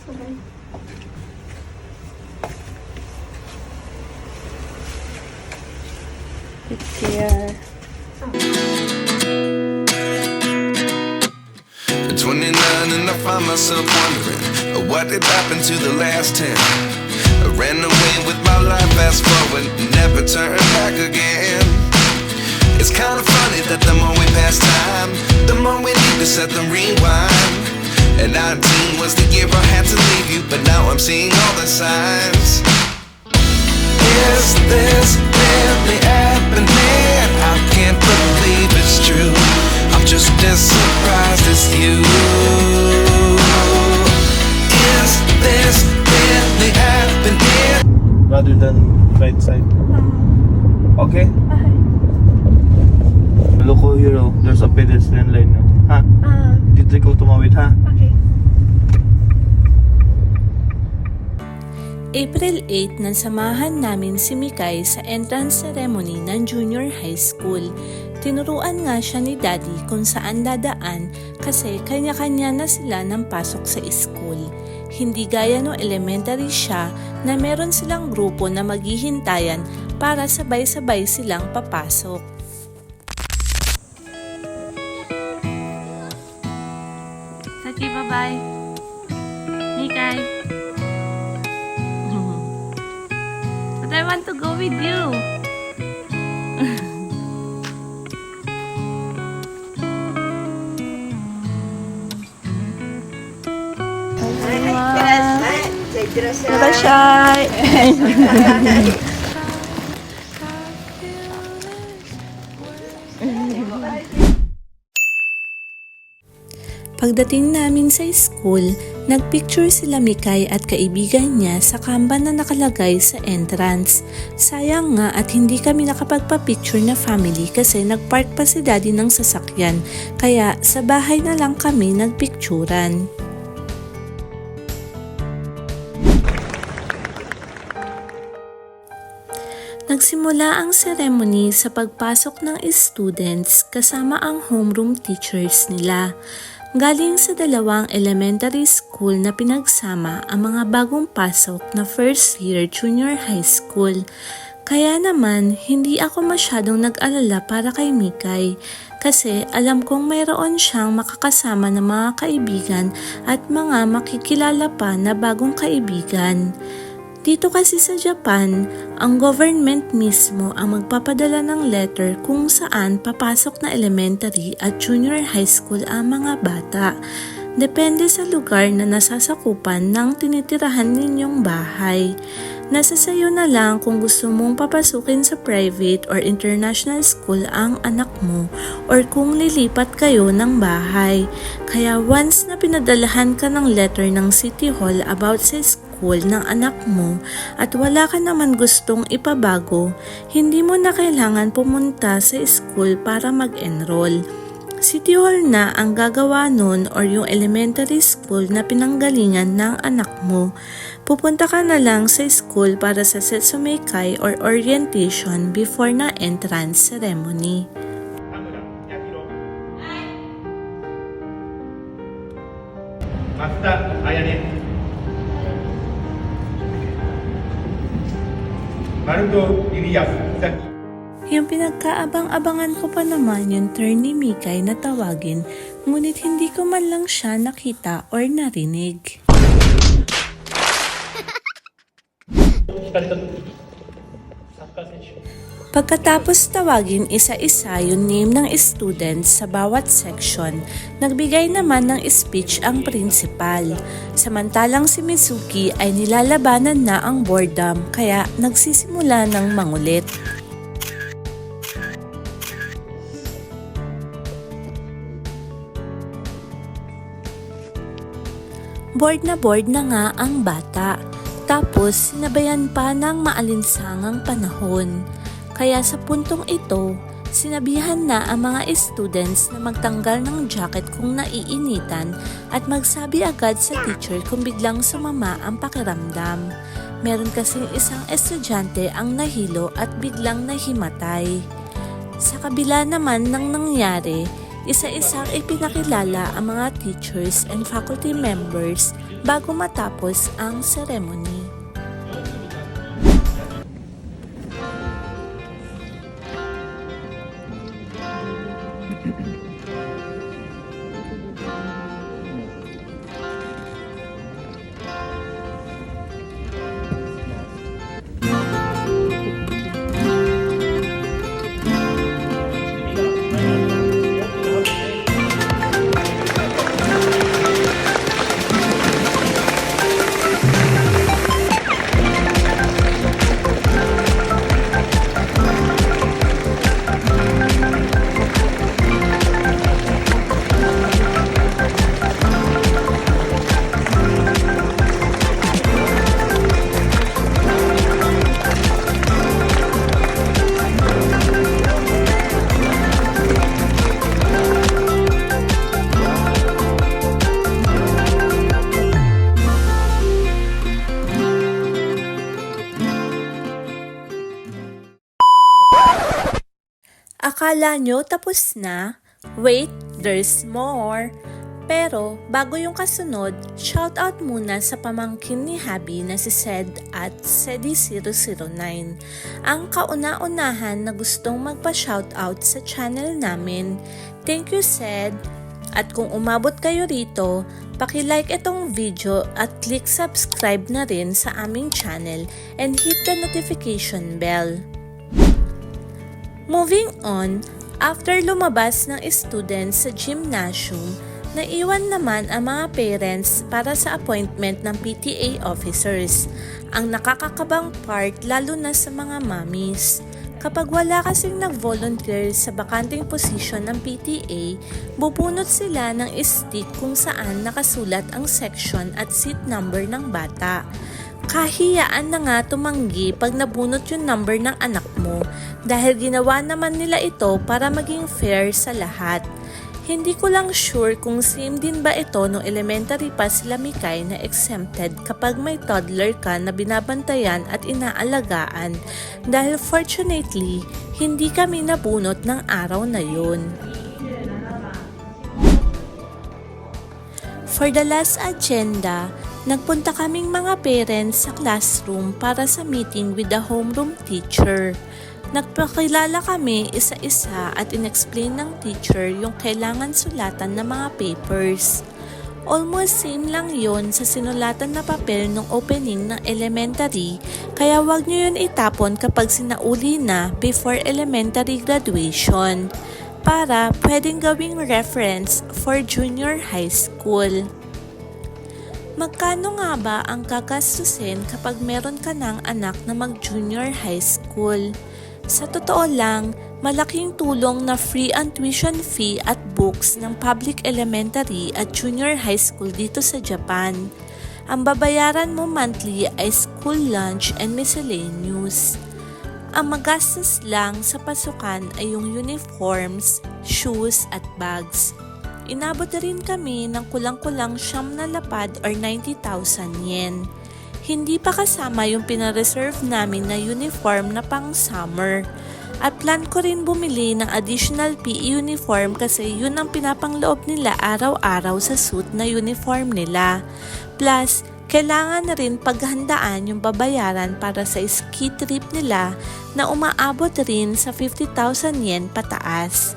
Sabay. Take care. At 29 and I find myself wondering what did happen to the last 10. I ran away with my life, fast forward, never turn back again. It's kind of funny that the more we pass time, the more we need to set the rewind. And 19 was the year I had to leave you, but now I'm seeing all the signs. Is this really happening? I can't believe it's true. I'm just as surprised as you. Is this really happening? Rather than right side. Okay? Okay. Look here, oh. There's a pedestrian line now. Ha? Dito ikaw tumawid, ha? Okay. April 8 nang samahan namin si Mikay sa entrance ceremony ng junior high school. Tinuruan nga siya ni Daddy kung saan dadaan kasi kanya-kanya na sila ng pasok sa school. Hindi gaya no elementary siya na meron silang grupo na maghihintayan para sabay-sabay silang papasok. Sachi, bye-bye. Mikay. But I want to go with you. Gracias. Pagdating namin sa school, nagpicture sila Mikay at kaibigan niya sa kanban na nakalagay sa entrance. Sayang nga at hindi kami nakapagpa-picture na family kasi nagpark pa si Daddy ng sasakyan, kaya sa bahay na lang kami nagpicturan. Nagsimula ang ceremony sa pagpasok ng students kasama ang homeroom teachers nila. Galing sa dalawang elementary school na pinagsama ang mga bagong pasok na first year junior high school. Kaya naman, hindi ako masyadong nag-alala para kay Mikay kasi alam kong mayroon siyang makakasama ng mga kaibigan at mga makikilala pa na bagong kaibigan. Dito kasi sa Japan, ang government mismo ang magpapadala ng letter kung saan papasok na elementary at junior high school ang mga bata. Depende sa lugar na nasasakupan ng tinitirahan ninyong bahay. Nasa sayo na lang kung gusto mong papasukin sa private or international school ang anak mo or kung lilipat kayo ng bahay. Kaya once na pinadalahan ka ng letter ng City Hall about sa school ng anak mo at wala ka naman gustong ipabago, hindi mo na kailangan pumunta sa school para mag-enroll. City Hall na ang gagawa nun or yung elementary school na pinanggalingan ng anak mo. Pupunta ka na lang sa school para sa Setsumeikai or orientation before na entrance ceremony. Master Ayane. Maruto Ilias. Yung pinagkaabang-abangan ko pa naman yung turn ni Mikay na tawagin, ngunit hindi ko man lang siya nakita or narinig. Pagkatapos tawagin isa-isa yung name ng students sa bawat section, nagbigay naman ng speech ang principal. Samantalang si Mizuki ay nilalabanan na ang boredom kaya nagsisimula ng mangulit. Bored na nga ang bata. Tapos sinabayan pa ng maalinsangang panahon. Kaya sa puntong ito, sinabihan na ang mga students na magtanggal ng jacket kung naiinitan at magsabi agad sa teacher kung biglang sumama ang pakiramdam. Meron kasing isang estudyante ang nahilo at biglang nahimatay. Sa kabila naman ng nangyari, Isa-isang ipinakilala ang mga teachers and faculty members bago matapos ang ceremony. Akala nyo tapos na? Wait, there's more! Pero bago yung kasunod, shoutout muna sa pamangkin ni Habi na si Sed at Sedi009. Ang kauna-unahan na gustong magpa-shoutout sa channel namin. Thank you, Sed! At kung umabot kayo rito, paki-like itong video at click subscribe na rin sa aming channel and hit the notification bell. Moving on, after lumabas ng students sa gymnasium, naiwan naman ang mga parents para sa appointment ng PTA officers. Ang nakakakabang part lalo na sa mga mommies. Kapag wala kasing nag-volunteer sa bakanting posisyon ng PTA, bubunot sila ng stick kung saan nakasulat ang section at seat number ng bata. Kahiyaan na nga tumanggi pag nabunot yung number ng anak mo dahil ginawa naman nila ito para maging fair sa lahat. Hindi ko lang sure kung same din ba ito nung elementary pa sila Mikay na exempted kapag may toddler ka na binabantayan at inaalagaan dahil fortunately, hindi kami nabunot ng araw na yun. For the last agenda, nagpunta kaming mga parents sa classroom para sa meeting with the homeroom teacher. Nagpakilala kami isa-isa at inexplain ng teacher yung kailangan sulatan ng mga papers. Almost same lang yon sa sinulatan na papel ng opening ng elementary, kaya wag nyo yun itapon kapag sinauli na before elementary graduation para pwedeng gawing reference for junior high school. Magkano nga ba ang gagastusin kapag meron ka ng anak na mag-junior high school? Sa totoo lang, malaking tulong na free ang tuition fee at books ng public elementary at junior high school dito sa Japan. Ang babayaran mo monthly ay school lunch and miscellaneous. Ang magastos lang sa pasukan ay yung uniforms, shoes at bags. Inabot rin kami ng kulang-kulang 9 na lapad or 90,000 yen. Hindi pa kasama yung pinareserve namin na uniform na pang summer. At plan ko rin bumili ng additional PE uniform kasi yun ang pinapangloob nila araw-araw sa suit na uniform nila. Plus, kailangan na rin paghandaan yung babayaran para sa ski trip nila na umaabot rin sa 50,000 yen pataas.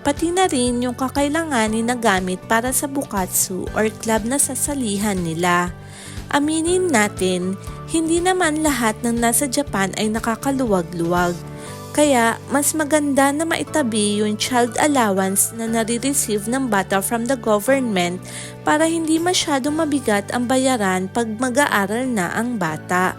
Pati na rin yung kakailanganin na gamit para sa bukatsu or club na sasalihan nila. Aminin natin, hindi naman lahat ng nasa Japan ay nakakaluwag-luwag. Kaya, mas maganda na maitabi yung child allowance na nare-receive ng bata from the government para hindi masyadong mabigat ang bayaran pag mag-aaral na ang bata.